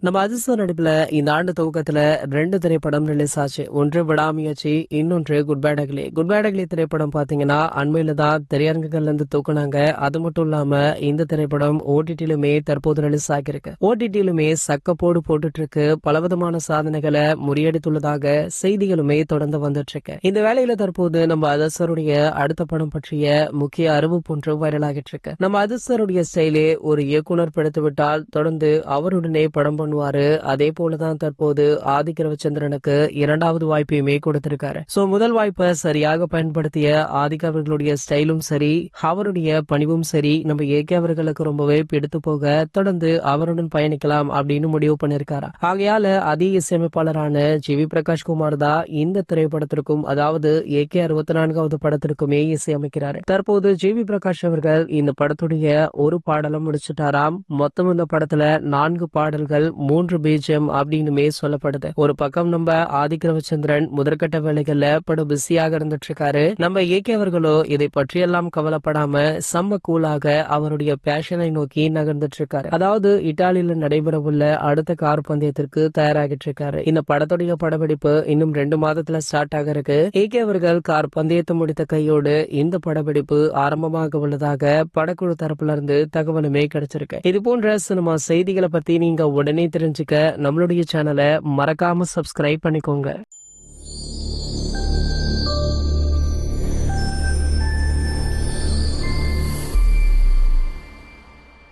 நம்ம அதிர்ஷ்ட நடிப்புல இந்த ஆண்டு துவக்கத்துல 2 திரைப்படம் ரிலீஸ் ஆச்சு. ஒன்று விடாமுயற்சி, இன்னொன்று good bad ugly. Good bad ugly திரைப்படம் பாத்தீங்கன்னா அண்மையில தான் திரையரங்குகள்ல இருந்து தூக்குனாங்க. அது மட்டும் இல்லாம இந்த திரைப்படம் ஓடிடிலுமே தற்போது ரிலீஸ் ஆகியிருக்கு. ஓடிடிலுமே சக்கப்போடு போட்டுட்டு இருக்கு. பலவிதமான சாதனைகளை முறியடித்துள்ளதாக செய்திகளுமே தொடர்ந்து வந்துட்டு இருக்கு. இந்த வேளையில தற்போது நம்ம அதிர்ஷ்டருடைய அடுத்த படம் பற்றிய முக்கிய அறிவிப்பு ஒன்று வைரலாகிட்டு இருக்கு. நம்ம அதிர்ஷ்டருடைய ஸ்டைலே ஒரு இயக்குனர் படுத்து விட்டால் தொடர்ந்து அவருடனே படம் பண்ணுவாரு. அதே போலதான் தற்போது ஆதிக் ரவிச்சந்திரனுக்கு 2வது வாய்ப்பையுமே கொடுத்திருக்காரு. சோ முதல் வாய்ப்பை சரியாக பயன்படுத்திய ஆதிக் அவர்களுடைய ஸ்டைலும் சரி, அவருடைய பணிவும் சரி நம்ம ஏகே அவர்களுக்கு ரொம்பவே பிடித்து போக தொடர்ந்து அவருடன் பயணிக்கலாம் அப்படின்னு முடிவு பண்ணிருக்காரு. ஆகையால அதே இசையமைப்பாளரான ஜி வி பிரகாஷ் குமார் தான் இந்த திரைப்படத்திற்கும், அதாவது ஏகே 64வது படத்திற்குமே இசையமைக்கிறாரு. தற்போது ஜி வி பிரகாஷ் அவர்கள் இந்த படத்துடைய ஒரு பாடலும் முடிச்சுட்டாராம். மொத்தம் இந்த படத்துல 4 பாடல்கள் 3 பிஜிஎம் அப்படின்னுமே சொல்லப்படுது. ஒரு பக்கம் நம்ம ஆதிக் ரவிச்சந்திரன் முதற்கட்ட வேலைகள்ல படம் பிஸியாக இருந்துட்டு இருக்காரு. நம்ம ஏகே அவர்களோ இதை பற்றியெல்லாம் கவலைப்படாம செம்ம கூலாக அவருடைய பேஷனை நோக்கி நகர்ந்துட்டு இருக்காரு. அதாவது இத்தாலியில நடைபெறவுள்ள அடுத்த கார் பந்தயத்திற்கு தயாராகிட்டு இருக்காரு. இந்த படத்துடைய படப்பிடிப்பு இன்னும் 2 மாதத்துல ஸ்டார்ட் ஆக இருக்கு. ஏகே அவர்கள் கார் பந்தயத்தை முடித்த கையோடு இந்த படப்பிடிப்பு ஆரம்பமாக உள்ளதாக படக்குழு தரப்புல இருந்து தகவலுமே கிடைச்சிருக்கு. இது போன்ற சினிமா செய்திகளை பத்தி நீங்க உடனே தெரிஞ்சுக்க நம்மளுடைய சேனலை மறக்காம சப்ஸ்கிரைப் பண்ணிக்கோங்க.